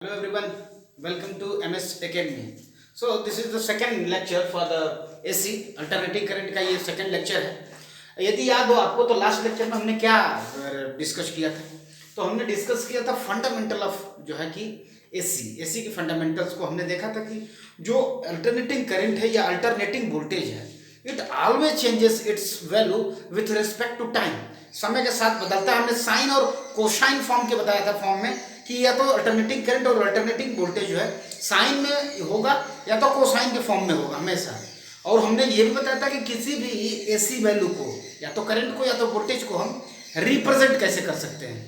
Hello everyone, welcome to MS Academy. So this is the second lecture for the AC alternating current का ये second lecture है. यदि याद हो आपको तो लास्ट लेक्चर में हमने क्या डिस्कस किया था. तो हमने डिस्कस किया था फंडामेंटल ऑफ जो है कि एसी के फंडामेंटल्स को हमने देखा था कि जो अल्टरनेटिंग करंट है या अल्टरनेटिंग वोल्टेज है it always changes its value with respect to time. समय के साथ बदलता है. हमने साइन और कोसाइन फॉर्म के बताया था फॉर्म में कि या तो अल्टरनेटिंग करंट और अल्टरनेटिंग वोल्टेज जो है साइन में होगा या तो कोसाइन के फॉर्म में होगा हमेशा. और हमने ये भी बताया था कि किसी भी एसी वैल्यू को या तो करंट को या तो वोल्टेज को हम रिप्रेजेंट कैसे कर सकते हैं.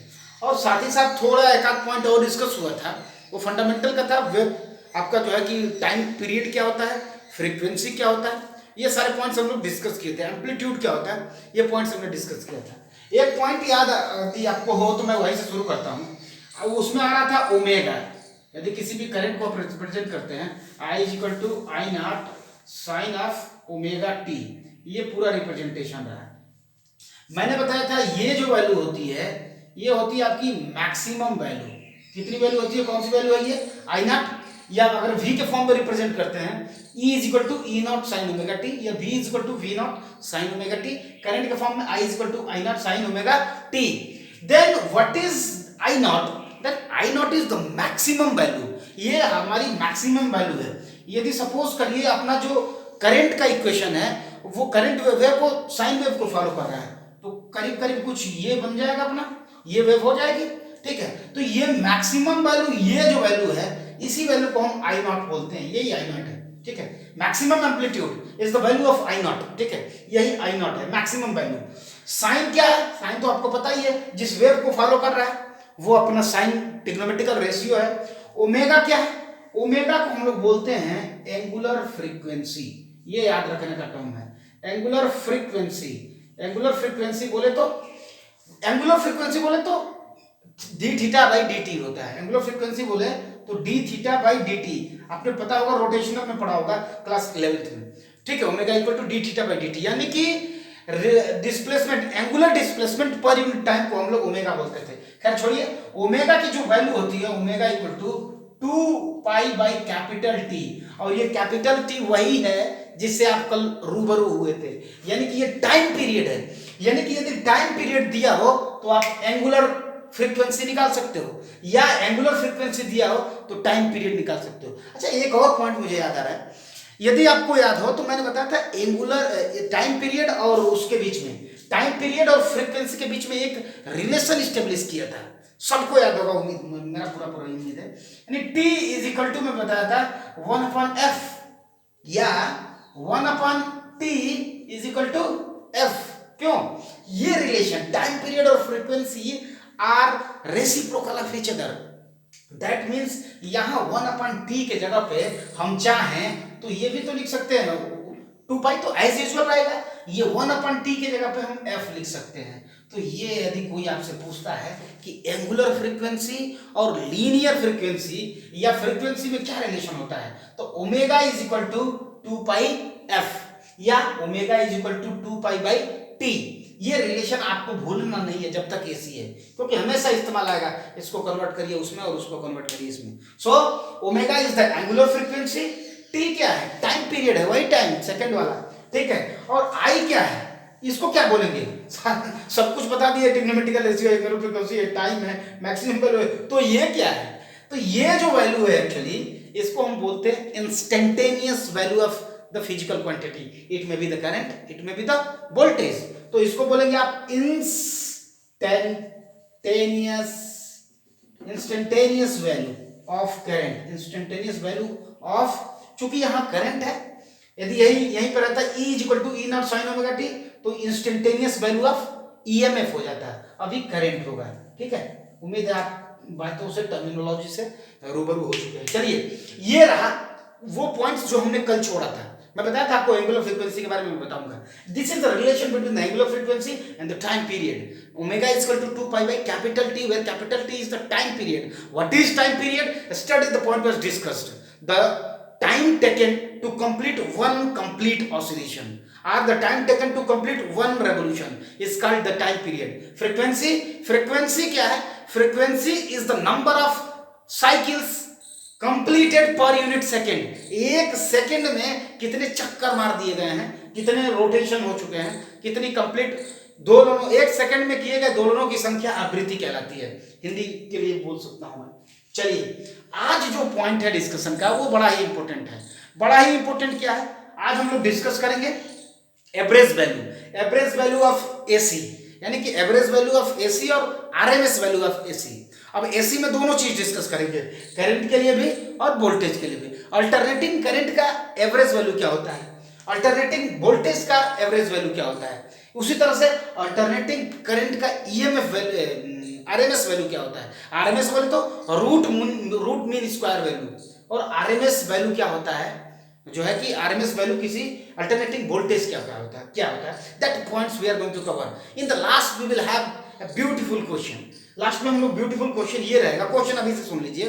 और साथ ही साथ थोड़ा एक आध पॉइंट और डिस्कस हुआ था. वो फंडामेंटल का था वेव आपका जो है कि टाइम पीरियड क्या होता है, फ्रीक्वेंसी क्या होता है, ये सारे पॉइंट्स हम लोग डिस्कस किए थे. एम्पलीट्यूड क्या होता है, ये पॉइंट्स हमने डिस्कस किया था. एक पॉइंट याद यदि आपको हो तो मैं वहीं से शुरू करता हूँ. उसमें आ रहा था ओमेगा. यदि किसी भी करंट को आप रिप्रेजेंट करते हैं I is equal to I naught sine of omega T, ये पूरा रिप्रेजेंटेशन रहा. मैंने बताया था ये जो वैल्यू होती है ये होती है आपकी मैक्सिमम वैल्यू. कितनी वैल्यू होती है, कौन सी वैल्यू है ये, आई नॉट. या अगर v के फॉर्म में रिप्रेजेंट करते हैं E is equal to E naught sine omega T या v is equal to V naught sine omega T. Current के फॉर्म में I is equal to I naught sine omega T. Then what is I naught, that I naught is the maximum value. ये हमारी maximum value है. यदि suppose करिए अपना जो current का इक्वेशन है वो करंट वेव को साइन वेव को फॉलो कर रहा है तो करीब करीब कुछ ये बन जाएगा अपना, ये वेव हो जाएगी. ठीक है, तो ये मैक्सिमम वैल्यू, ये जो वैल्यू है इसी वैल्यू को हम आई नॉट बोलते हैं. यही आई नॉट है. ठीक है, maximum amplitude is the value of I naught. ठीक है, यही आई नॉट है मैक्सिमम वैल्यू. साइन क्या है, साइन तो आपको पता ही है, जिस वेव को फॉलो कर रहा है वो अपना साइन ट्रिग्नोमेट्रिकल रेशियो है. ओमेगा क्या है, ओमेगा को हम लोग बोलते हैं एंगुलर फ्रीक्वेंसी. ये याद रखने का टर्म है एंगुलर फ्रीक्वेंसी. एंगुलर फ्रीक्वेंसी बोले तो D theta by D T होता है. एंगुलर फ्रीक्वेंसी बोले तो D theta by D T. आपने पता होगा, रोटेशनल में पढ़ा होगा क्लास 11th में. ठीक है, omega equal to D theta by D T, यानी कि डिस्प्लेसमेंट, एंगुलर डिस्प्लेसमेंट पर यूनिट टाइम को हम लोग ओमेगा बोलते थे. खैर छोड़िए, ओमेगा की जो वैल्यू होती है omega equal to 2 pi by capital T. और ये कैपिटल टी वही है जिससे आप कल रूबरू हुए थे. यानी कि ये टाइम पीरियड है. यानी कि यदि टाइम पीरियड दिया हो तो आप एंगुलर फ्रीक्वेंसी निकाल सकते हो, या एंगुलर फ्रीक्वेंसी दिया हो तो टाइम पीरियड निकाल सकते हो. अच्छा, एक और पॉइंट मुझे याद आ रहा है. यदि आपको याद हो तो मैंने बताया था एंगुलर टाइम पीरियड और उसके बीच में, टाइम पीरियड और फ्रीक्वेंसी के बीच में एक रिलेशन स्टेब्लिश किया था. सबको याद होगा, उम्मीद, मेरा पूरा उम्मीद है. यानी टी इज इक्वल टू मैं बताया था 1/f या 1/t is equal to f. क्यों, ये रिलेशन टाइम पीरियड और frequency are reciprocal of each other. That means यहां 1/t के जगह पे हम चाहें तो ये भी तो लिख सकते हैं 2 पाई, तो एज यूजुअल रहेगा. ये 1/t के जगह पे हम f लिख सकते हैं. तो ये यदि कोई आपसे पूछता है कि एंगुलर फ्रीक्वेंसी और लीनियर फ्रीक्वेंसी या फ्रीक्वेंसी में क्या रिलेशन होता है, तो omega is equal to 2 pi f या omega is equal to 2 pi by t. ये रिलेशन आपको भूलना नहीं है जब तक एसी है, क्योंकि हमेशा इस्तेमाल आएगा. इसको कन्वर्ट करिए उसमें और उसको कन्वर्ट करिए इसमें. So omega is the angular frequency, T क्या है, टाइम पीरियड है, वही टाइम सेकंड वाला. ठीक है, और आई क्या है, इसको क्या बोलेंगे, सब कुछ बता दिए. Trigonometrical ratio, angular frequency, time है, मैक्सिमम वैल्यू है. तो ये क्या है, तो ये जो वैल्यू है एक्चुअली इसको हम बोलते हैं instantaneous value of the physical quantity. It may be the current, it may be the voltage. तो इसको बोलेंगे आप instantaneous value of current. Instantaneous value of, चूंकि यहां करंट है, यदि यहीं पर रहता है E is equal to E naught sine omega T तो इंस्टेंटेनियस वैल्यू ऑफ ईएमएफ हो जाता है. अभी करंट होगा. ठीक है, उम्मीद है आप बातों से, टर्मिनोलॉजी से रूबरू हो चुके हैं. चलिए, ये रहा वो पॉइंट्स जो हमने कल छोड़ा था. मैं बताया था आपको एंगुलर फ्रीक्वेंसी के बारे में बताऊंगा. This is the relation between the angular frequency and the time period. Omega is equal to 2 pi by capital T, where capital T is the time period. What is time period, study the point was discussed. The time taken to complete one complete oscillation or the time taken to complete one revolution is called the time period. Frequency क्या है, frequency is the number of cycles completed per unit second, एक second में कितने चक्कर मार दिए गए हैं, कितने रोटेशन हो चुके हैं, कितनी कंप्लीट दोलनों एक सेकंड में किए गए दोलनों की संख्या आवृत्ति कहलाती है। हिंदी के लिए बोल सकता हूं मैं। चलिए आज जो पॉइंट है डिस्कशन का वो बड़ा ही इंपॉर्टेंट है। बड़ा ही इंपॉर्टेंट क्या है, आज हम लोग डिस्कस करेंगे एवरेज वैल्यू ऑफ एसी, यानी कि एवरेज वैल्यू ऑफ एसी और आरएमएस वैल्यू ऑफ एसी। अब एसी में दोनों चीज डिस्कस करेंगे, करंट के लिए भी और वोल्टेज के लिए भी। अल्टरनेटिंग करंट का एवरेज वैल्यू क्या होता है, अल्टरनेटिंग वोल्टेज का एवरेज वैल्यू क्या होता है, उसी तरह से अल्टरनेटिंग करंट का ईएमएफ आरएमएस वैल्यू क्या होता है। आरएमएस वैल्यू तो रूट मीन स्क्वायर वैल्यू, और आरएमएस वैल्यू क्या होता है, जो है कि आरएमएस वैल्यू किसी अल्टरनेटिंग वोल्टेज क्या होता है, that points we are going to cover in the last. We will have a beautiful question. Last में हम लोग ब्यूटीफुल क्वेश्चन ये रहेगा, क्वेश्चन अभी से सुन लीजिए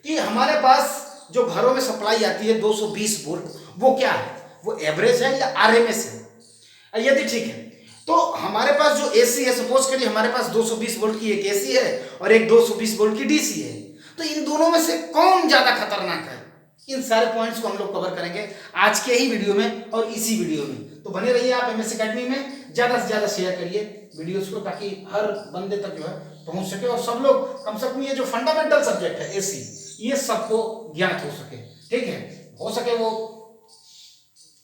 कि हमारे पास जो घरों में सप्लाई आती है 220 वोल्ट, वो क्या है, वो एवरेज है या आरएमएस है। यदि ठीक है तो हमारे पास जो एसी है, सपोज करिए हमारे पास 220 वोल्ट की एक एसी है और एक 220 वोल्ट की डीसी है, तो इन दोनों में से कौन ज्यादा खतरनाक है, इन सारे पॉइंट्स को हम लोग कवर करेंगे आज के ही वीडियो में और इसी वीडियो में। तो बने रहिए आप एमएस एकेडमी में, ज्यादा से ज्यादा शेयर करिए वीडियोस को ताकि हर बंदे तक जो है पहुंच सके और सब लोग कम से कम ये जो फंडामेंटल सब्जेक्ट है एसी, ये सबको ज्ञात हो सके। ठीक है, हो सके वो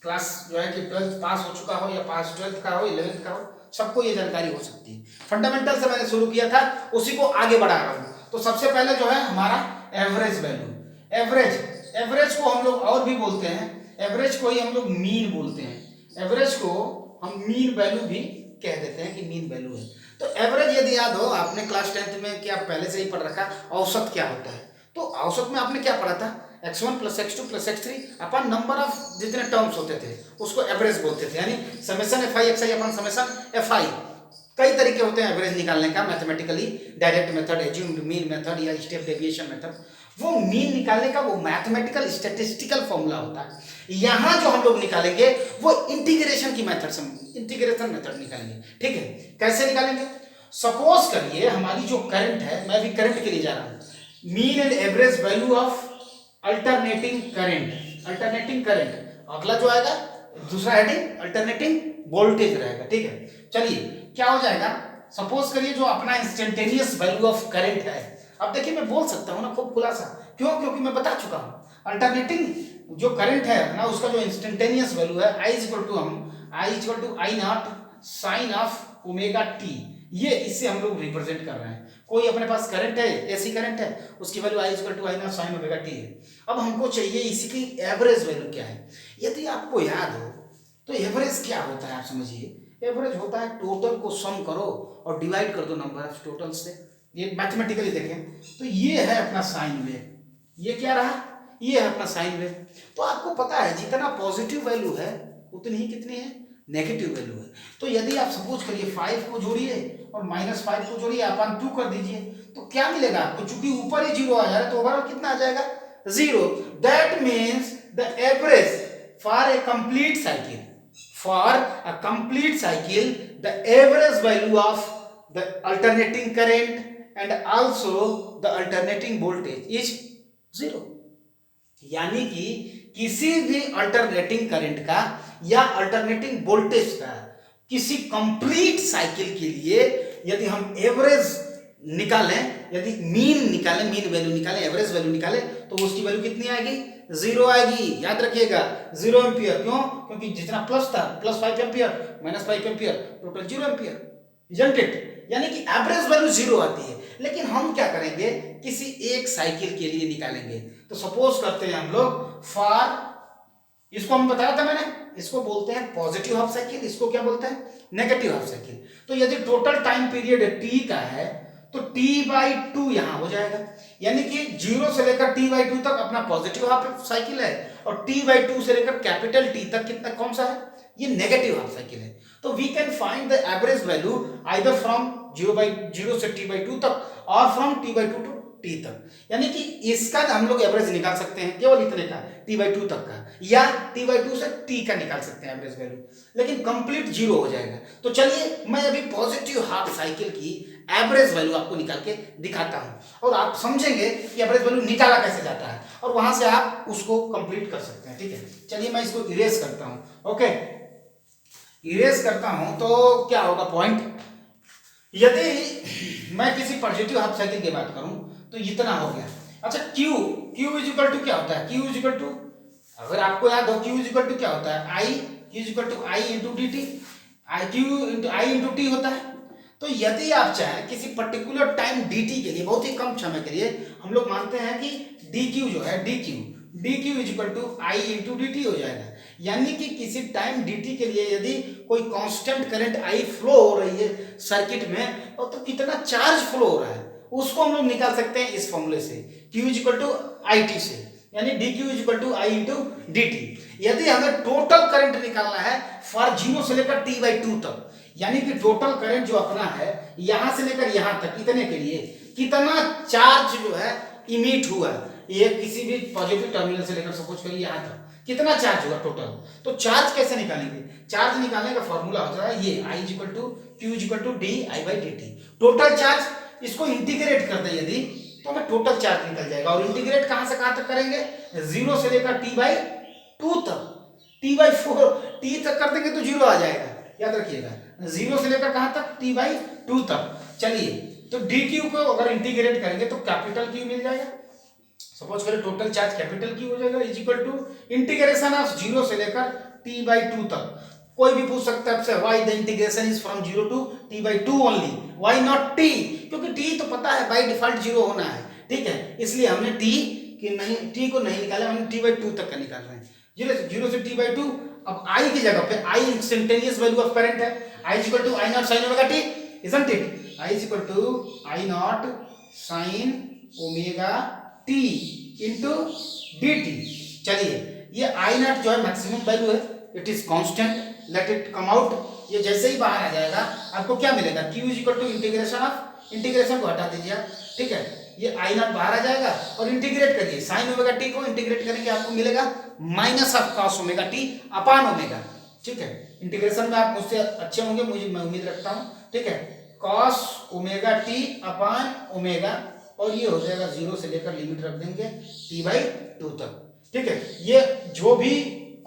क्लास जो है कि 12th पास हो चुका हो या पास 12th का हो, 11th का हो, सबको ये जानकारी हो सकती है। फंडामेंटल से मैंने शुरू किया था, उसी को आगे बढ़ा रहा हूँ। तो सबसे पहले जो है हमारा एवरेज वैल्यू, एवरेज को हम लोग और भी बोलते हैं, एवरेज को ही हम लोग मीन बोलते हैं, एवरेज को हम मीन वैल्यू भी कह देते हैं कि मीन वैल्यू है। तो एवरेज यदि याद हो, आपने क्लास 10th में क्या पहले से ही पढ़ रखा, औसत क्या होता है। तो औसत में आपने क्या पढ़ा था, x1 + x2 + x3 upon number of जितने टर्म्स होते थे उसको एवरेज बोलते थे, यानी समेशन fi xi अपन समेशन fi। कई तरीके होते हैं एवरेज निकालने का, mathematically direct method, assumed mean method या स्टेप डेविएशन मेथड। वो मीन निकालने का वो मैथमेटिकल स्टैटिस्टिकल फॉर्मूला होता है। यहाँ जो हम लोग निकालेंगे वो इंटीग्रेशन की मेथड से, इंटीग्रेशन मेथड निकालेंगे। ठीक है, कैसे निकालेंगे, सपोज करिए हमारी जो करंट है, मैं भी करंट के लिए जा रहा हूँ, mean and average value of alternating current, अगला जो आएगा दूसरा हेडिंग अल्टरनेटिंग वोल्टेज रहेगा। ठीक है, चलिए क्या हो जाएगा, सपोज करिए जो अपना इंस्टेंटेनियस वैल्यू ऑफ करंट है। अब देखिए मैं बोल सकता हूँ ना खूब खुलासा, क्यों, क्योंकि मैं बता चुका हूँ अल्टरनेटिंग जो करंट है ना, उसका जो इंस्टेंटेनियस वैल्यू है I = I0 sine of omega T, ये इससे हम लोग रिप्रेजेंट कर रहे हैं। कोई अपने पास करंट है, एसी करंट है, उसकी value I = I0 sign omega T है। अब हमको चाहिए इसी की एवरेज वैल्यू क्या है। यदि आपको याद हो तो एवरेज क्या होता है, आप समझिए, एवरेज होता है टोटल को सम करो और डिवाइड कर दो नंबर ऑफ टोटल से। ये मैथमेटिकली देखें तो ये है अपना साइन वेव, ये क्या रहा, ये है अपना साइन वेव। तो आपको पता है जितना पॉजिटिव वैल्यू है उतनी ही कितनी है, नेगेटिव वैल्यू है। तो यदि आप सपोज करिए 5 को जोड़िए और -5 को जोड़िए, अपन 2 कर दीजिए, तो क्या मिलेगा आपको, चूंकि ऊपर ही 0 आ जा रहा है तो ओवरऑल कितना आ जाएगा, 0। That means the average for a complete cycle, the average value of the alternating current and also the alternating voltage is 0। यानी कि किसी भी अल्टरनेटिंग करंट का या अल्टरनेटिंग वोल्टेज का किसी कंप्लीट साइकिल के लिए यदि हम एवरेज निकालें, यदि मीन वैल्यू निकालें, एवरेज वैल्यू निकालें, तो उसकी वैल्यू कितनी आएगी, 0 आएगी। याद रखिएगा 0 एम्पियर, क्यों, क्योंकि जितना प्लस था +5 ampere -5 ampere total 0 ampere, isn't it. यानी कि एवरेज वैल्यू 0 आती है। लेकिन हम क्या करेंगे, किसी एक साइकिल के लिए निकालेंगे। तो सपोज करते हैं हम लोग फॉर, इसको हम बताया था मैंने, इसको बोलते हैं पॉजिटिव हाफ साइकिल, इसको क्या बोलते हैं, नेगेटिव हाफ साइकिल। तो यदि टोटल टाइम पीरियड t का है तो t/2 यहां हो जाएगा, यानी कि 0 से लेकर t/2 तक अपना पॉजिटिव हाफ साइकिल है और t/2 से लेकर कैपिटल T तक कितना, कौन सा है, ये नेगेटिव हाफ साइकिल है। तो we can find the average value either from 0 से t/2 तक और फ्रॉम t/2 टू t तक। यानी कि इसका हम लोग एवरेज निकाल सकते हैं केवल इतने का, t/2 तक का, या t/2 से t का निकाल सकते हैं एवरेज वैल्यू, लेकिन कंप्लीट 0 हो जाएगा। तो चलिए मैं अभी पॉजिटिव हाफ साइकिल की एवरेज वैल्यू आपको निकाल के दिखाता हूं और आप समझेंगे कि एवरेज वैल्यू निकाला कैसे जाता है। और वहां से आप उसको कंप्लीट कर सकते हैं। ठीक है, चलिए मैं इसको इरेज करता हूं। ओके, इरेज करता हूं तो क्या होगा पॉइंट, यदि मैं किसी पॉजिटिव हाफ साइकिल की बात करूं तो इतना हो गया। अच्छा, Q Q is equal to क्या होता है, Q इज इक्वल टू, अगर आपको याद हो Q इज इक्वल टू क्या होता है, I Q is equal to I into D T, Q into I into T होता है। तो यदि आप चाहें किसी पर्टिकुलर टाइम dt के लिए, बहुत ही कम समय के लिए, हम लोग मानते हैं कि dq जो है dq is equal to I into D T हो जाएगा। यानी कि किसी टाइम dt के लिए यदि कोई कांस्टेंट करंट I फ्लो हो रही है सर्किट में, और तो कितना चार्ज फ्लो हो रहा है उसको हम लोग निकाल सकते हैं इस फॉर्मूले से, q is equal to I T से, यानी dq is equal to I into D T. यदि हमें टोटल करंट निकालना है फॉर 0 से लेकर t/2 तक, यानी कि टोटल करंट जो अपना है यहां से लेकर यहां तक, इतने के लिए कितना चार्ज जो है इमिट हुआ, ये किसी भी पॉजिटिव टर्मिनल से लेकर सपोज करिए यहां तक कितना चार्ज हुआ टोटल। तो चार्ज कैसे निकालेंगे, चार्ज निकालने का फॉर्मूला होता है ये I is equal to Q is equal to di/dt। Total charge, इसको इंटीग्रेट कर दें यदि तो हमें टोटल चार्ज निकल जाएगा। और इंटीग्रेट कहां से कहां तक करेंगे, 0 से लेकर t/2 तक, t/4 t तक कर देंगे तो 0 आ जाएगा, याद रखिएगा, 0 से लेकर कहां तक, t/2 तक। चलिए, तो dq को अगर इंटीग्रेट करेंगे तो कैपिटल Q मिल जाएगा। सपोज करें टोटल चार्ज कैपिटल Q हो जाएगा is equal to integration of 0 से लेकर t/2 तक। कोई भी पूछ सकता है आपसे, why the integration is from 0 to t/2 only, why not t, क्योंकि t तो पता है बाय डिफॉल्ट 0 होना है। ठीक है, इसलिए हमने t को नहीं निकाला, हमने t/2 तक का निकाल रहे हैं, 0 से t/2। अब I की जगह पे I instantaneous value of current है, I is equal to I naught sine omega t, isn't it, I is equal to I naught sine omega t into D T. चलिए, ये I नॉट जो है maximum value है, it is constant, let it come out. ये जैसे ही बाहर आ जाएगा आपको क्या मिलेगा, Q is equal to integration of, integration को हटा दीजिए आप, ठीक है, ये I नॉट बाहर आ जाएगा और इंटीग्रेट करिए, साइन ओमेगा टी को इंटीग्रेट करेंगे आपको मिलेगा minus of cos omega T upon omega. ठीक है, इंटीग्रेशन में आप मुझसे अच्छे होंगे, मैं उम्मीद रखता हूं। ठीक है, cos omega T upon omega, और ये हो जाएगा 0 से लेकर लिमिट रख देंगे t/2 तक। ठीक है, ये जो भी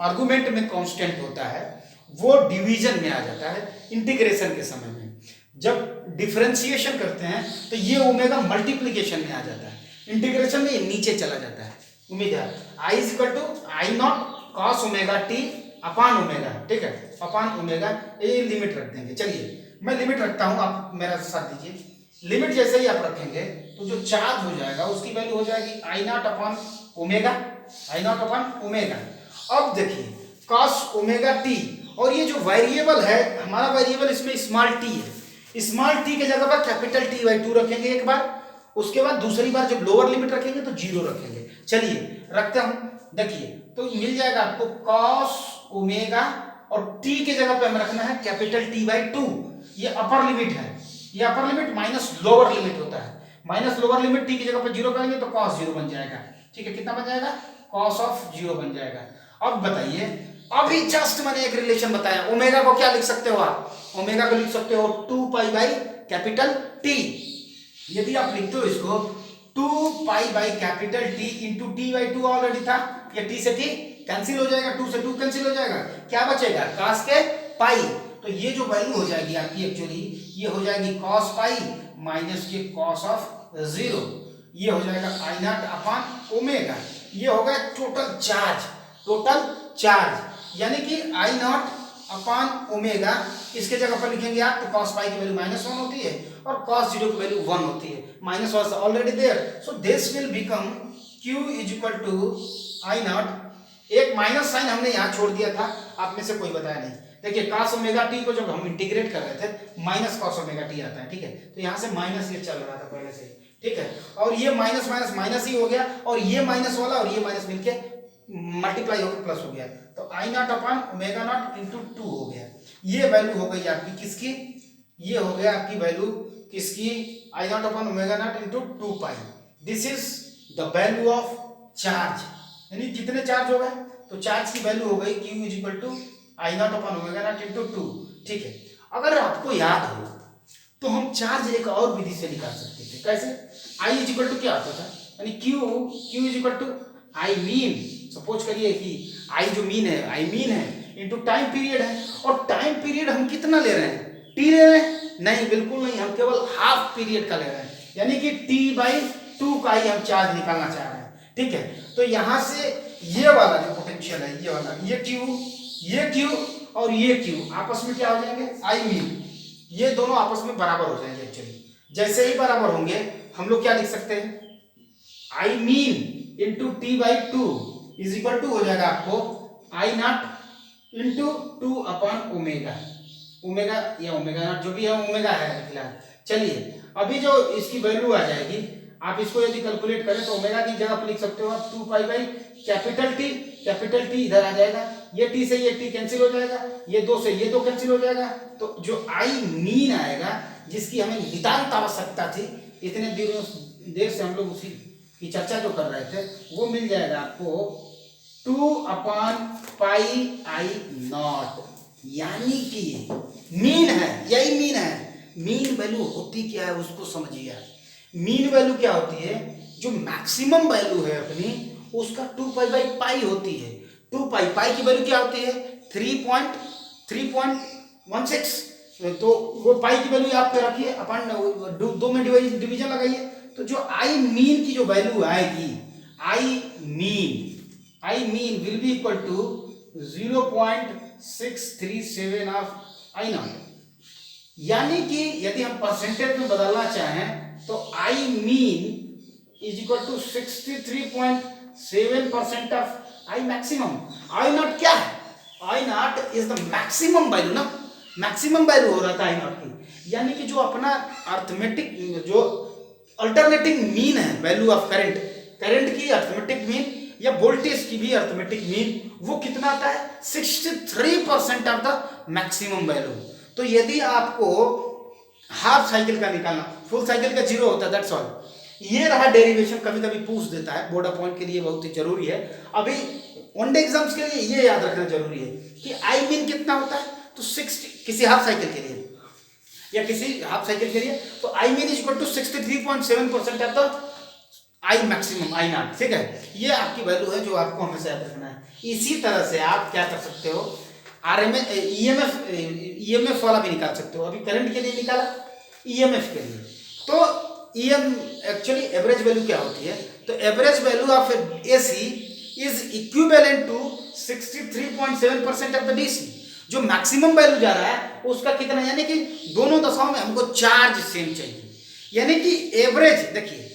आर्गुमेंट में कांस्टेंट होता है वो डिवीजन में आ जाता है इंटीग्रेशन के समय में। जब डिफरेंशिएशन करते हैं तो ये ओमेगा मल्टीप्लिकेशन में आ जाता है, इंटीग्रेशन में ये नीचे चला जाता है। उम्मीद है I is equal to I naught cos omega T upon omega, ठीक है, अपान ओमेगा, ये लिमिट रख देंगे। चलिए मैं लिमिट रखता हूं, आप मेरा साथ दीजिए। लिमिट जैसे ही आप रखेंगे तो जो चार्ज हो जाएगा उसकी वैल्यू हो जाएगी I naught upon omega, I naught upon omega. अब देखिए कॉस ओमेगा टी, और ये जो वेरिएबल है हमारा, वेरिएबल इसमें स्मॉल टी है, स्मॉल टी के जगह पर कैपिटल T/2 रखेंगे एक बार, उसके बाद दूसरी बार जब लोअर लिमिट रखेंगे तो 0 रखेंगे। चलिए रखते हूं, देखिए तो मिल जाएगा आपको कॉस ओमेगा, और टी के जगह पे हमें रखना है कैपिटल T/2। ये अपर लिमिट है, ये upper limit minus lower limit होता है, माइनस लोअर लिमिट टी की जगह पर 0 करेंगे तो कॉस 0 बन जाएगा। ठीक है, कितना बन जाएगा, कॉस ऑफ 0 बन जाएगा। अब बताइए, अभी जस्ट मैंने एक रिलेशन बताया, ओमेगा को क्या लिख सकते हो आप, ओमेगा को लिख सकते हो 2 पाई बाई कैपिटल टी। यदि आप लिखते हो इसको 2 pi by capital T into T/2 already था, ये टी से टी कैंसिल हो जाएगा, 2 से 2 कैंसिल हो जाएगा, क्या बचेगा, cos के पाई। तो ये जो वैल्यू हो जाएगी आपकी एक्चुअली, ये हो जाएगी cos पाई माइनस के cos ऑफ 0, ये हो जाएगा I नॉट अपान ओमेगा। ये हो गया टोटल चार्ज, टोटल चार्ज, यानी कि I नॉट अपान ओमेगा, इसके जगह पर लिखेंगे आप तो cos पाई की वैल्यू -1 होती है और cos 0 की वैल्यू 1 होती है, minus was already there, so this will become Q is equal to I naught, एक माइनस साइन हमने यहाँ छोड़ दिया था, आप में से कोई बताया नहीं। देखिए cos ओमेगा टी को जब हम इंटीग्रेट कर रहे थे माइनस cos ओमेगा टी आता है, ठीक है, तो यहाँ से माइनस ये चल रहा था पहले से, ठीक है, और ये माइनस माइनस माइनस ही हो गया, और ये माइनस वाला और ये माइनस मिलके मल्टीप्लाई होकर प्लस हो गया, तो I naught upon omega naught into 2 हो गया। ये वैल्यू हो गई आपकी किसकी, ये हो गया आपकी वैल्यू किसकी, I naught upon omega naught into 2 pi. This is the value of charge, यानी कितने चार्ज हो गए, तो चार्ज की वैल्यू हो गई Q is equal to I naught upon omega naught into 2। ठीक है, अगर आपको याद हो तो हम चार्ज एक और विधि से निकाल सकते थे, कैसे, I इज इक्वल टू क्या होता था, यानी Q is equal to I mean, suppose करिए कि आई जो मीन है, आई मीन है इनटू टाइम पीरियड है, और टाइम पीरियड हम कितना ले रहे हैं, टी ले रहे हैं? नहीं, बिल्कुल नहीं, हम केवल हाफ पीरियड का ले रहे हैं, यानी कि t/2 का ही हम चार्ज निकालना चाह रहे हैं। ठीक है, तो यहां से ये वाला जो पोटेंशियल है, ये वाला, ये Q और ये Q आपस में क्या हो जाएंगे, आई मीन, ये दोनों आपस में बराबर हो जाएंगे। एक्चुअली जैसे ही बराबर होंगे हम लोग क्या लिख सकते हैं, I mean into t/2 is equal to हो जाएगा आपको आई नॉट इंटू 2/ओमेगा, ओमेगा या ओमेगा नॉट जो भी है, ओमेगा है फिलहाल। चलिए अभी जो इसकी वैल्यू आ जाएगी, आप इसको यदि कैलकुलेट करें तो ओमेगा की जगह पर लिख सकते हो आप 2π/T, कैपिटल T इधर आ जाएगा, ये T से ये T कैंसिल हो जाएगा, ये 2 से ये 2 कैंसिल हो जाएगा, तो जो आई मीन आएगा, जिसकी हमें नितांत आवश्यकता थी, इतने देर से हम लोग उसी की चर्चा जो कर रहे थे, वो मिल जाएगा आपको 2/πI0, यानी कि मीन है, यही मीन है। मीन वैल्यू होती क्या है उसको समझिए। मीन वैल्यू क्या होती है, जो मैक्सिमम वैल्यू है अपनी, उसका 2π/π होती है। 2π की वैल्यू क्या होती है, 3.16, तो वो पाई की वैल्यू आप पे रखिए, अपन 2 में डिवीजन लगाइए, तो जो आई मीन की जो वैल्यू आएगी, I mean will be equal to 0.637 of I naught, यानी कि यदि हम परसेंटेज में बदलना चाहें तो I mean is equal to 63.7% of I maximum. I naught क्या है, I naught is the maximum value ना, मैक्सिमम वैल्यू हो रहा था आई नॉट की, यानी कि जो अपना अर्थमेटिक जो अल्टरनेटिंग मीन है वैल्यू ऑफ करंट की अर्थमेटिक मीन या वोल्टेज की भी अर्थमेटिक मीन, वो कितना आता है, 63% ऑफ द मैक्सिमम वैल्यू। तो यदि आपको हाफ साइकिल का निकालना, फुल साइकिल का 0 होता है, दैट्स ऑल। ये रहा डेरिवेशन, कभी कभी पूछ देता है, बोर्ड पॉइंट के लिए बहुत ही जरूरी है। अभी वनडे एग्जाम्स के लिए ये याद रखना जरूरी है कि आई मीन कितना होता है, तो 60 किसी हाफ साइकिल के लिए या किसी हाफ साइकिल के लिए, तो I mean is equal to 63.7% of the I maximum, I naught. ठीक है, ये आपकी वैल्यू है जो आपको हमेशा याद रखना है। इसी तरह से आप क्या कर सकते हो, आरएमएस ईएमएफ वाला भी निकाल सकते हो। अभी करंट के लिए निकाला, ईएमएफ के लिए तो एक्चुअली एवरेज वैल्यू क्या होती है, तो average value of AC is equivalent to 63.7% of the DC. जो मैक्सिमम वैल्यू जा रहा है उसका कितना, यानी कि दोनों दशाओं में हमको चार्ज सेम चाहिए, यानी कि एवरेज देखिए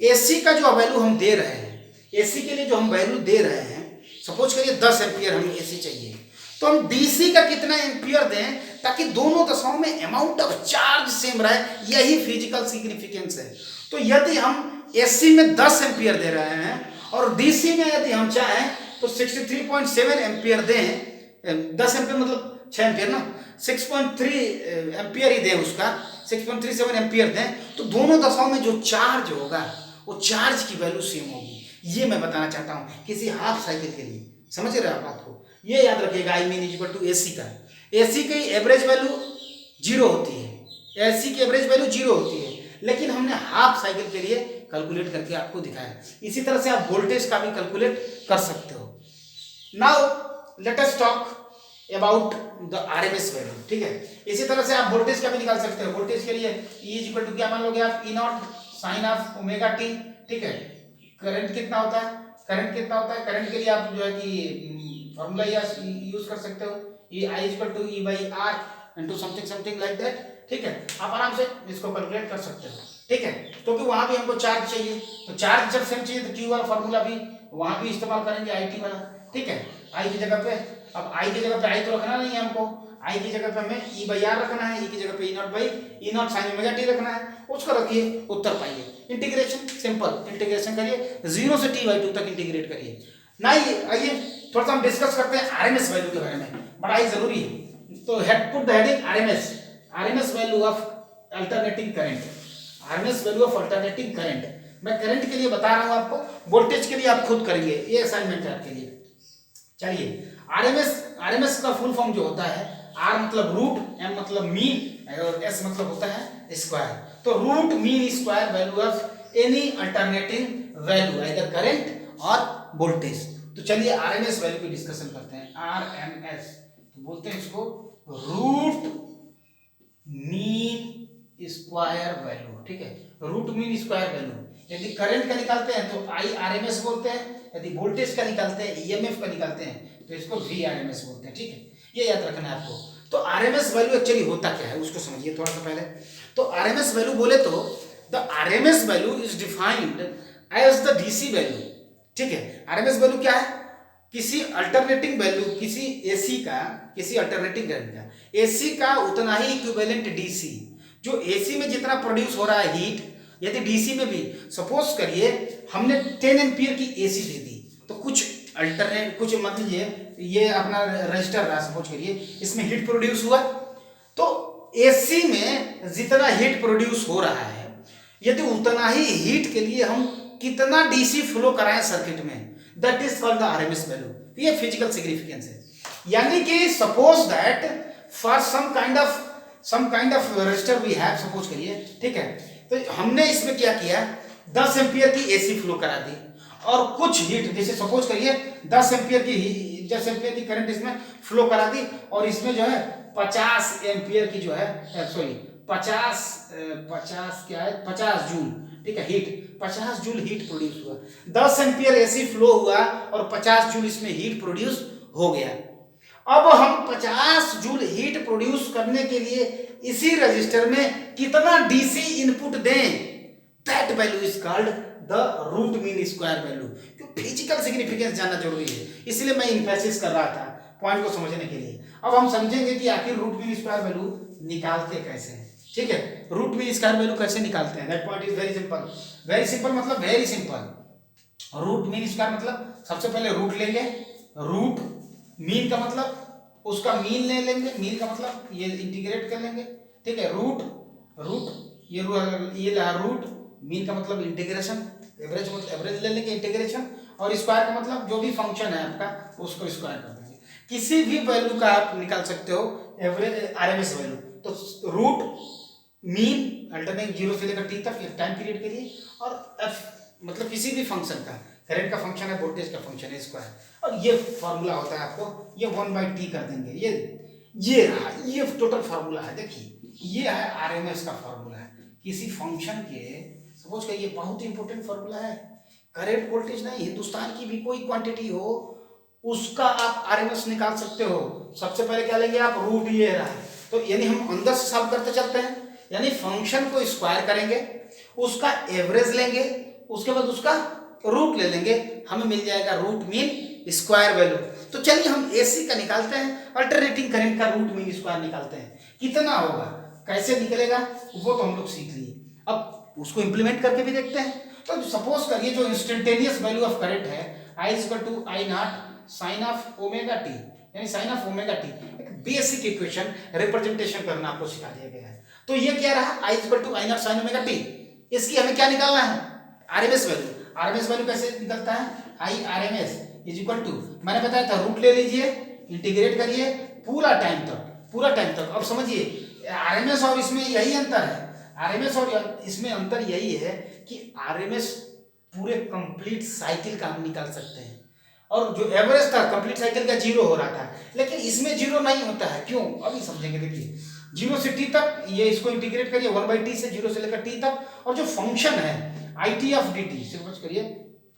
एसी का जो वैल्यू हम दे रहे हैं, एसी के लिए जो हम वैल्यू दे रहे हैं, सपोज करिए 10 एम्पियर हमें एसी चाहिए, तो हम डीसी का कितना एम्पियर दें ताकि दोनों दशाओं में अमाउंट ऑफ चार्ज सेम रहे, यही फिजिकल सिग्निफिकेंस है। तो यदि हम एसी में 10 एम्पियर दे रहे हैं और डीसी में यदि हम चाहें तो 63.7 एम्पियर दें, 10 एम्पियर मतलब 6 एम्पियर ना, 6.3 एम्पियर ही दें, उसका 6.37 एम्पियर दें, तो दोनों दशाओं में जो चार्ज होगा वो चार्ज की वैल्यू सेम होगी। ये मैं बताना चाहता हूँ किसी हाफ साइकिल के लिए, समझ रहे हैं आप बात को। ये याद रखिएगा, I mean equal to AC का, एसी की एवरेज वैल्यू 0 होती है, एसी की एवरेज वैल्यू 0 होती है, लेकिन हमने हाफ साइकिल के लिए कैलकुलेट करके आपको दिखाया। इसी तरह से आप वोल्टेज का भी कैलकुलेट कर सकते हो। Now let us talk about the RMS value. ठीक है, इसी तरह से आप वोल्टेज का भी निकाल सकते हो। वोल्टेज के लिए E इज इक्वल टू क्या मान लोगे आप, E naught sine of omega T. ठीक है, करंट कितना होता है, करंट के लिए आप जो है कि फॉर्मूला यूज कर सकते हो, E I is equal to E by R into something like that. ठीक है, आप आराम से इसको कैलकुलेट कर सकते हो। ठीक है, क्योंकि वहां भी हमको चार्ज चाहिए, तो चार्ज जब सेम चाहिए तो Q वाला फॉर्मूला भी वहां भी इस्तेमाल करेंगे, IT वाला। ठीक है, I की जगह पे, अब I की जगह पे I तो रखना नहीं है हमको, I की जगह पे हमें E बाई R रखना है, E की जगह पे E not by E naught sine omega T रखना है, उसको रखिए, उत्तर पाइए। इंटीग्रेशन सिंपल, इंटीग्रेशन करिए 0 से T/2 तक इंटीग्रेट करिए। ना आइए थोड़ा सा हम डिस्कस करते हैं आरएमएस वैल्यू के बारे में, बड़ा ही जरूरी है। तो put the heading RMS value of alternating current, RMS value of alternating current. मैं करंट के लिए बता रहा हूं आपको, वोल्टेज के लिए आप खुद करेंगे, ये असाइनमेंट है आपके लिए। चलिए, आरएमएस का फुल फॉर्म जो होता है, आर मतलब रूट, एम मतलब मीन और एस मतलब होता है स्क्वायर। तो root mean square value of any alternating value, either current और वोल्टेज। तो चलिए आरएमएस वैल्यू की डिस्कशन करते हैं। आरएमएस तो बोलते हैं इसको रूट मीन स्क्वायर वैल्यू, ठीक है, रूट मीन स्क्वायर वैल्यू। यदि करंट का निकालते हैं तो आई आरएमएस बोलते हैं, यदि वोल्टेज का निकालते हैं, ईएमएफ का निकालते हैं तो इसको वी आरएमएस बोलते हैं, ठीक है, ये याद रखना है आपको। तो आरएमएस वैल्यू एक्चुअली होता क्या है उसको समझिए थोड़ा सा पहले। तो आरएमएस वैल्यू बोले तो the RMS value is defined as the DC value, ठीक है। आरएमएस वैल्यू क्या है? किसी अल्टरनेटिंग वैल्यू, किसी एसी का, किसी अल्टरनेटिंग करंट का, एसी का उतना ही इक्विवेलेंट डीसी, जो एसी में जितना प्रोड्यूस हो रहा है हीट, यदि डीसी में भी सपोज करिए हमने 10 एम्पियर की एसी दे दी, तो कुछ अल्टरनेट, कुछ मान लीजिए ये अपना रजिस्टर रहा, सपोज करिए इसमें हीट प्रोड्यूस हुआ, तो एसी में जितना हीट प्रोड्यूस हो रहा है, यदि उतना ही हीट के लिए हम कितना डीसी फ्लो कराएं सर्किट में, that is called the RMS value. ये फिजिकल सिग्निफिकेंस है। यानी कि suppose that for some kind of resistor we have, suppose करिए, ठीक है, तो हमने इसमें क्या किया, 10 एम्पियर की एसी फ्लो करा दी और कुछ हीट, जैसे सपोज करिए 10 एम्पियर की करंट इसमें फ्लो करा दी और इसमें जो है 50 एम्पियर की जो है, सॉरी 50 क्या है, 50 जूल, ठीक है, हीट, 50 जूल हीट प्रोड्यूस हुआ, 10 एम्पियर एसी फ्लो हुआ और 50 जूल इसमें हीट प्रोड्यूस हो गया। अब हम 50 जूल हीट प्रोड्यूस करने के लिए इसी रजिस्टर में कितना डीसी इनपुट दें, that value is called the root mean square value. क्योंकि फिजिकल सिग्निफिकेंस जानना जरूरी है, इसलिए मैं इंफेसिस कर रहा था पॉइंट को समझने के लिए। अब हम समझेंगे कि आखिर रूट मीन स्क्वायर वैल्यू निकालते कैसे हैं, ठीक है। रूट मीन स्क्वायर वैल्यू कैसे निकालते हैं, that point is very simple. Very simple मतलब very simple. Root mean square मतलब सबसे पहले रूट लेंगे, रूट मीन का मतलब उसका मीन ले लेंगे, मीन का मतलब ये इंटीग्रेट कर लेंगे, ठीक है, ये रूट मीन का मतलब इंटीग्रेशन, एवरेज मतलब एवरेज ले लेंगे इंटीग्रेशन, और स्क्वायर का मतलब जो भी फंक्शन है आपका उसको स्क्वायर कर देंगे। किसी भी वैल्यू का आप निकाल सकते हो एवरेज आरएमएस वैल्यू। तो रूट मीन अल्टरनेट 0 से लेकर टी तक एक टाइम पीरियड के लिए, और एफ मतलब किसी भी फंक्शन का, करंट का फंक्शन है, वोल्टेज का फंक्शन है, स्क्वायर, और ये फार्मूला होता है आपको, ये 1/t कर देंगे। ये रहा, ये टोटल फार्मूला है, देखिए ये है आरएमएस का फार्मूला है किसी फंक्शन के। सपोज करिए बहुत इंपॉर्टेंट फार्मूला है, करंट वोल्टेज नहीं, हिंदुस्तान की भी कोई क्वांटिटी हो उसका आप आरएमएस निकाल सकते हो। सबसे पहले क्या लेंगे आप, रूट, ये रहा, तो यानी हम अंदर से सॉल्व करते चलते हैं, यानी फंक्शन को स्क्वायर करेंगे, उसका एवरेज लेंगे, उसके बाद उसका रूट ले लेंगे, हमें मिल जाएगा रूट मीन स्क्वायर वैल्यू। तो चलिए हम एसी का निकालते हैं, अल्टरनेटिंग करंट का रूट मीन स्क्वायर निकालते हैं, कितना होगा, कैसे निकलेगा वो तो हम लोग सीख लिए, अब उसको इंप्लीमेंट करके भी देखते हैं। तो सपोज करिए जो इंस्टेंटेनियस वैल्यू ऑफ करंट है, I is equal to I naught sine of omega T, यानी साइन ऑफ ओमेगा टी, एक बेसिक इक्वेशन रिप्रेजेंटेशन करना आपको सिखा दिया गया है। तो ये क्या रहा, I is equal to I naught sine omega T, इसकी हमें क्या निकालना है, आरएमएस वैल्यू। आरएमएस वैल्यू कैसे निकलता है, आई आरएमएस इज इक्वल टू, मैंने बताया था रूट ले लीजिए, इंटीग्रेट करिए पूरा टाइम तक। अब समझिए आरएमएस और इसमें यही अंतर है, आरएमएस और इसमें अंतर यही है कि आरएमएस पूरे कंप्लीट साइकिल का हम निकाल सकते हैं, और जो एवरेज था कंप्लीट साइकिल का 0 हो रहा था, लेकिन इसमें 0 नहीं होता है, क्यों अभी समझेंगे। देखिए 0 से t तक, ये इसको इंटीग्रेट करिए 1/t से 0 से लेकर t तक, और जो फंक्शन है it ऑफ dt, समझ करिए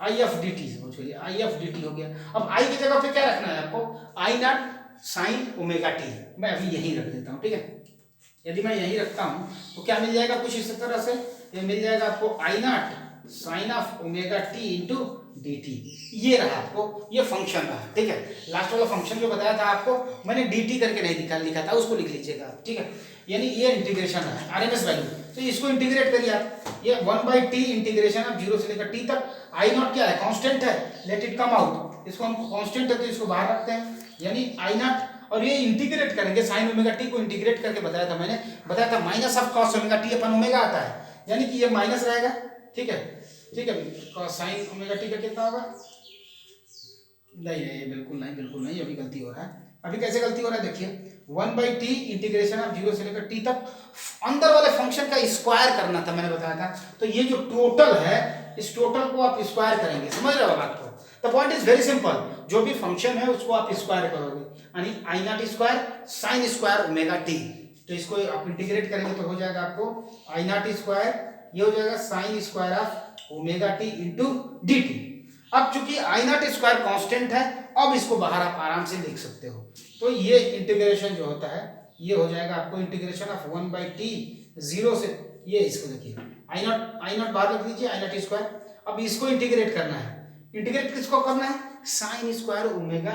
i ऑफ dt, समझ करिए i ऑफ dt हो गया। अब i की जगह पे क्या रखना है आपको, I naught sine omega T, मैं अभी यही रख देता हूँ, ठीक है। यदि मैं यही रखता हूँ तो क्या मिल जाएगा, कुछ इस तरह से ये मिल जाएगा आपको I naught sine of omega T into D T, ये रहा आपको, ये फंक्शन रहा, ठीक है। लास्ट वाला फंक्शन जो बताया था आपको मैंने डी टी करके नहीं लिखा था, उसको लिख लीजिएगा, ठीक है। यानी ये इंटीग्रेशन है आरएमएस वैल्यू, तो इसको इंटीग्रेट करिए आप, ये 1/t इंटीग्रेशन ऑफ 0 से लेकर t तक, आई नॉट क्या है, कांस्टेंट है, लेट इट कम आउट, इसको हम कांस्टेंट है तो इसको बाहर रखते हैं, यानी आई नॉट, और ये इंटीग्रेट करेंगे साइन ओमेगा टी को इंटीग्रेट करके बताया था मैंने, बताया था minus of cos omega T upon omega आता है, यानी कि ये माइनस रहेगा, ठीक है, ठीक है। कॉस साइन ओमेगा टी का कितना होगा, नहीं बिल्कुल नहीं, अभी गलती हो रहा है, अभी कैसे गलती हो रहा है देखिए, 1/t इंटीग्रेशन ऑफ 0 से लेकर t तक, अंदर वाले फंक्शन का स्क्वायर करना था, मैंने बताया था। तो ये जो टोटल है इस टोटल को आप स्क्वायर करेंगे, समझ रहे हो बात को। The point is very simple, जो भी फंक्शन है उसको आप स्क्वायर करोगे, यानी I naught square sine square omega T. तो इसको आप इंटीग्रेट करेंगे तो हो जाएगा आपको आई नॉट स्क्वायर, ये हो जाएगा sine square of omega T into D T. अब चूंकि आई नॉट स्क्वायर कॉन्स्टेंट है, अब इसको बाहर आप आराम से लिख सकते हो। तो ये इंटीग्रेशन जो होता है ये हो जाएगा आपको integration of 1 by T, zero से ये इसको देखिए आई नॉट बाहर रख दीजिए, आई नॉट स्क्वायर। अब इसको इंटीग्रेट करना है, इंटीग्रेट किसको करना है, sign square omega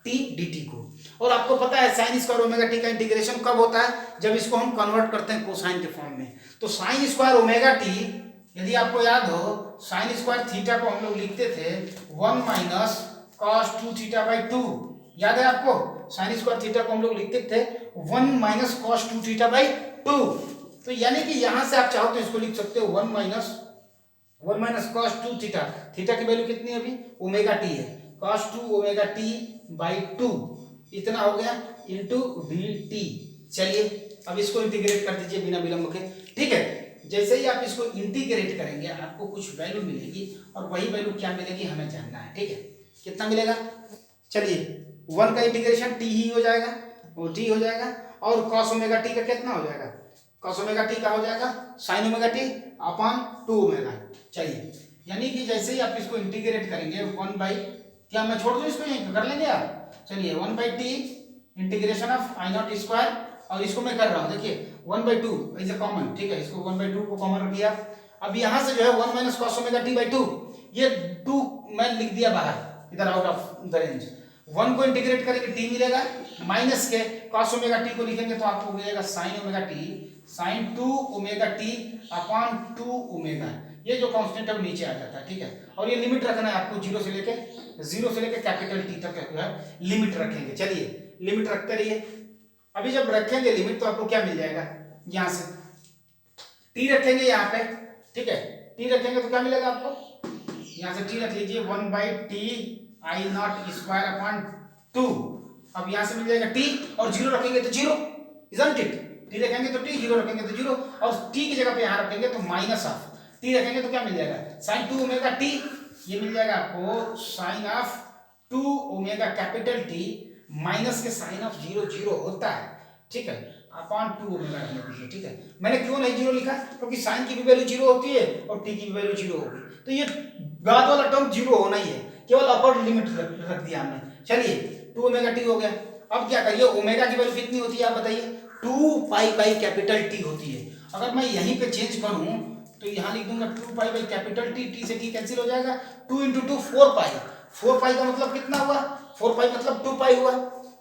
T D T को। और आपको पता है साइन स्क्वायर ओमेगा टी का इंटीग्रेशन कब होता है, जब इसको हम कन्वर्ट करते हैं कोसाइन के फॉर्म में। तो साइन स्क्वायर ओमेगा टी, यदि आपको याद हो साइन स्क्वायर थीटा को हम लोग लिखते थे 1 माइनस कॉस 2 थीटा बाई 2, याद है आपको, साइन स्क्वायर थीटा को हम लोग लिखते थे 1 माइनस कॉस 2 थीटा बाई 2। तो यानी कि यहां से आप चाहो तो इसको लिख सकते हो 1 माइनस कॉस 2 थीटा, थीटा की वैल्यू कितनी है अभी, ओमेगा टी है, कॉस 2 ओमेगा टी बाई 2 इतना हो गया इंटू डी टी। चलिए अब इसको इंटीग्रेट कर दीजिए बिना विलंब के, ठीक है। जैसे ही आप इसको इंटीग्रेट करेंगे आपको कुछ वैल्यू मिलेगी, और वही वैल्यू क्या मिलेगी हमें जानना है, ठीक है। कितना मिलेगा, चलिए 1 का इंटीग्रेशन टी ही हो जाएगा, वो टी हो जाएगा, और कॉस ओमेगा टी का कितना हो जाएगा, कॉस ओमेगा टी का हो जाएगा sign omega T upon 2 omega. चलिए यानी कि जैसे ही आप इसको इंटीग्रेट करेंगे 1 बाई, क्या मैं छोड़ दूं इसको, यहीं कर लेंगे आप, चलिए 1 by T integration of I naught square, और इसको मैं कर रहा हूँ देखिए 1 बाई 2 इज ए कॉमन, ठीक है, इसको 1 बाई 2 को कॉमन रखिए आप। अब यहाँ से जो है 1 minus cos omega T by 2, ये 2 मैं लिख दिया बाहर इधर आउट ऑफ द रेंज। 1 को इंटीग्रेट करेंगे टी मिलेगा, माइनस के कॉस ओमेगा टी को लिखेंगे तो आपको मिलेगा sine omega T, sine 2 omega T upon 2 omega, ये जो कांस्टेंट है वो नीचे आ जाता है, ठीक है। और ये लिमिट रखना है आपको, जीरो से लेके कैपिटल टी तक जो है लिमिट रखेंगे। चलिए लिमिट रखते रहिए, अभी जब रखेंगे लिमिट तो आपको क्या मिल जाएगा, यहां से टी रखेंगे यहाँ पे, ठीक है, टी रखेंगे तो क्या मिलेगा आपको, यहां से टी रख लीजिए 1 by T I naught square upon 2। अब यहां से मिल जाएगा टी, और जीरो रखेंगे तो जीरो, इजंट इट, टी रखेंगे तो टी, जीरो रखेंगे तो जीरो, और टी की जगह पे यहां रखेंगे तो माइनस ऑफ टी रखेंगे तो क्या मिल जाएगा, साइन 2 ओमेगा टी, ये मिल जाएगा आपको sine of 2 omega capital T minus के साइन ऑफ 0 0 होता है, ठीक है, अपॉन 2 ओमेगा रखने दीजिए, ठीक है। मैंने क्यों नहीं 0 लिखा, क्योंकि साइन की भी वैल्यू 0 होती है और टी की भी वैल्यू 0 होगी, तो ये बाद वाला टर्म 0 होना ही है, केवल अपर लिमिट रख दिया हमने। चलिए 2 ओमेगा टी हो गया। अब क्या करिए, ओमेगा की वैल्यू कितनी होती है आप बताइए, 2 पाई बाई कैपिटल टी होती है। अगर मैं यहीं पे चेंज करूं तो यहाँ लिख दूंगा 2 pi by capital T, T से टी कैंसिल हो जाएगा, 2 इंटू 2 4 पाई, 4 पाई का मतलब कितना हुआ, 4 पाई मतलब 2 पाई हुआ,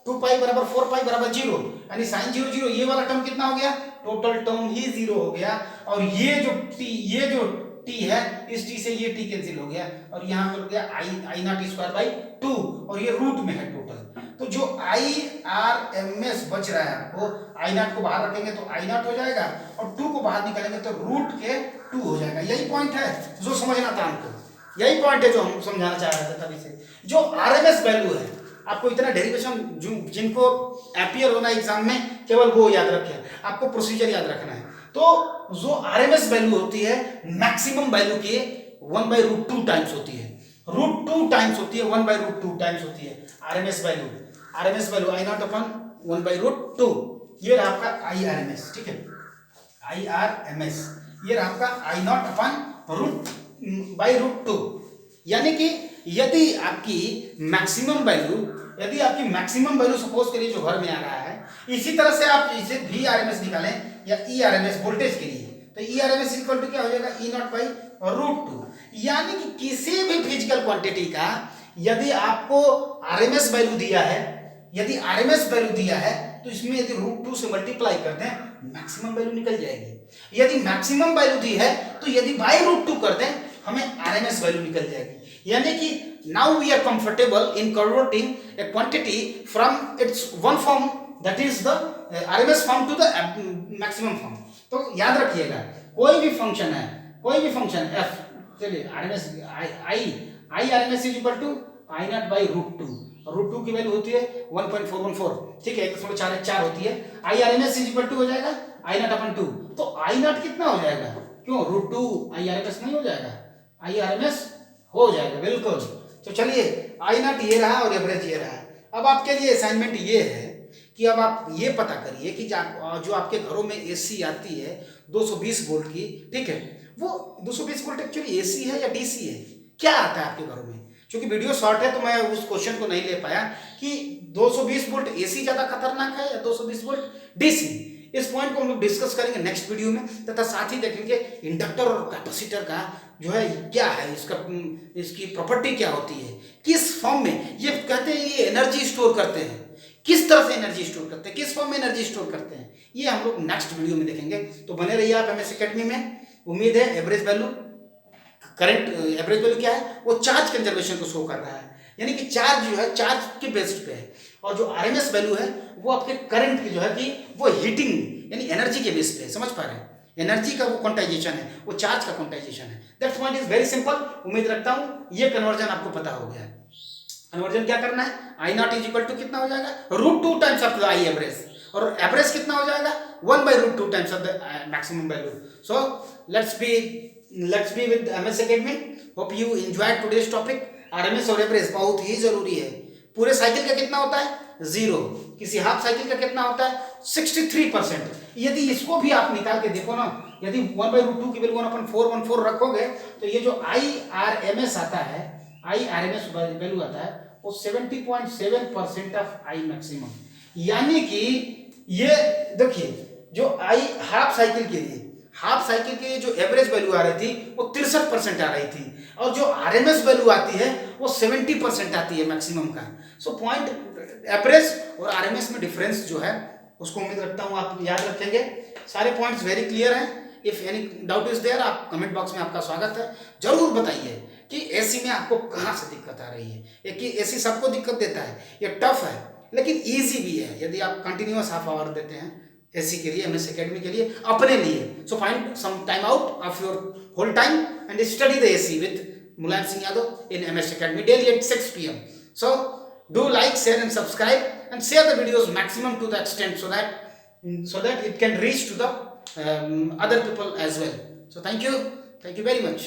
2 पाई बराबर 4 पाई बराबर 0, यानी साइन 0 0, ये वाला टर्म कितना हो गया, टोटल टर्म ही 0 हो गया, और ये जो टी है इस टी से ये टी कैंसिल हो गया, और यहाँ पर गया आई नॉट स्क्वायर बाई 2, और ये रूट में है टोटल। तो जो आई आर एम एस बच रहा है आपको, आई नॉट को बाहर रखेंगे तो आई नॉट हो जाएगा, और 2 को बाहर निकालेंगे तो रूट के 2 हो जाएगा। यही पॉइंट है जो समझना था हमको, यही पॉइंट है जो हम समझाना चाह रहे थे तभी से। जो आरएमएस वैल्यू है, आपको इतना डेरिवेशन जिनको अपीयर होना एग्जाम में, केवल वो याद रखें, आपको प्रोसीजर याद रखना है। तो जो आरएमएस वैल्यू होती है मैक्सिमम वैल्यू के 1/√2 टाइम्स होती है, √2 टाइम्स होती है, 1/√2 टाइम्स होती है RMS value I not upon 1/√2। ये रहा आपका आई आर एम एस, ठीक है, आई आर एम एस, ये रहा आपका आई नॉट अपॉन √2। यानी कि यदि आपकी मैक्सिमम वैल्यू सपोज करिए जो घर में आ रहा है, इसी तरह से आप इसे वी आर एम एस निकालें या E R M S voltage के लिए, तो E R M S equal to क्या हो जाएगा, ई नॉट बाई √2। यानी कि किसी भी फिजिकल क्वांटिटी का यदि आपको आरएमएस वैल्यू दिया है, तो इसमें यदि √2 से मल्टीप्लाई करते हैं मैक्सिमम वैल्यू निकल जाएगी। यदि मैक्सिमम वैल्यू दी है तो यदि बाय √2 करते हैं हमें आरएमएस वैल्यू निकल जाएगी। यानी कि now we are comfortable in converting a quantity from its one form, that is the RMS form to the maximum form. तो याद रखिएगा, कोई भी फंक्शन एफ, चलिए RMS I RMS is equal to I naught by √2 की value होती है 1.414, ठीक है, 1.414 होती है। I R M S is equal to हो जाएगा आई नॉट अपॉन 2, तो आई नॉट कितना हो जाएगा, क्यों √2 आई आर एम एस नहीं हो जाएगा, IRMS हो जाएगा बिल्कुल। तो चलिए आई नॉट ये रहा और एवरेज ये रहा। अब आपके लिए असाइनमेंट ये है कि अब आप ये पता करिए कि जो आपके घरों में AC आती है 220 वोल्ट की, ठीक है, वो 220 वोल्ट एक्चुअली AC है या DC है, क्या आता है आपके घरों में? क्योंकि वीडियो शॉर्ट है तो मैं उस क्वेश्चन को नहीं ले पाया कि 220 वोल्ट AC ज्यादा खतरनाक है या 220 वोल्ट DC। इस पॉइंट को हम लोग डिस्कस करेंगे नेक्स्ट वीडियो में, तथा साथ ही देखेंगे इंडक्टर और कैपेसिटर का जो है क्या है, इसकी प्रॉपर्टी क्या होती है, किस फॉर्म में ये कहते हैं ये एनर्जी स्टोर करते हैं, किस तरह से एनर्जी स्टोर करते हैं, किस फॉर्म में एनर्जी स्टोर करते हैं, ये हम लोग नेक्स्ट वीडियो में देखेंगे। तो बने रहिए आप MS एकेडमी में। उम्मीद है average value, current average value क्या है, वो चार्ज कंजर्वेशन को शो कर रहा है, यानी कि चार्ज जो है चार्ज के बेस्ड पे है, और जो RMS वैल्यू है वो आपके करंट की जो है कि वो हीटिंग यानी एनर्जी के बेस पे है। समझ पा रहे हैं? एनर्जी का वो क्वांटाइजेशन है, वो चार्ज का क्वांटाइजेशन है। That point is very simple. उम्मीद रखता हूँ ये कन्वर्जन आपको पता हो गया है। कन्वर्जन क्या करना है, I naught is equal to कितना हो जाएगा, √2 times of the I average, और एवरेज कितना हो जाएगा 1/√2 times of the maximum value. So let's be with MS Academy. Hope you enjoyed today's topic. RMS और एवरेज बहुत ही जरूरी है। पूरे साइकिल का कितना होता है 0, किसी हाफ साइकिल का कितना होता है 63%। यदि इसको भी आप निकाल के देखो ना, यदि 1/√2 की वैल्यू अपन 414 रखोगे तो ये जो IRMS आता है, IRMS वैल्यू आता है वो 70.7% ऑफ I मैक्सिमम, यानी कि ये देखिए जो I हाफ साइकिल के लिए जो एवरेज वैल्यू आ रही थी वो 63% आ रही थी, और जो RMS वैल्यू आती है वो 70% आती है मैक्सिमम का। सो पॉइंट एवरेज और RMS में डिफरेंस जो है उसको उम्मीद रखता हूँ आप याद रखेंगे। सारे पॉइंट्स वेरी क्लियर हैं। If any doubt is there, आप कमेंट बॉक्स में आपका स्वागत है। जरूर बताइए कि AC में आपको कहाँ से दिक्कत आ रही है। एक AC सबको दिक्कत देता है, ये टफ है लेकिन ईजी भी है यदि आप कंटिन्यूअस हाफ आवर देते हैं AC के लिए, MS एकेडमी के लिए, अपने लिए। So find some time out of your whole time and study the AC with Mulayam Singh Yadav in MS Academy daily at 6 PM. So do like, share and subscribe and share the videos maximum to the extent so that it can reach to the other people as well. So thank you very much.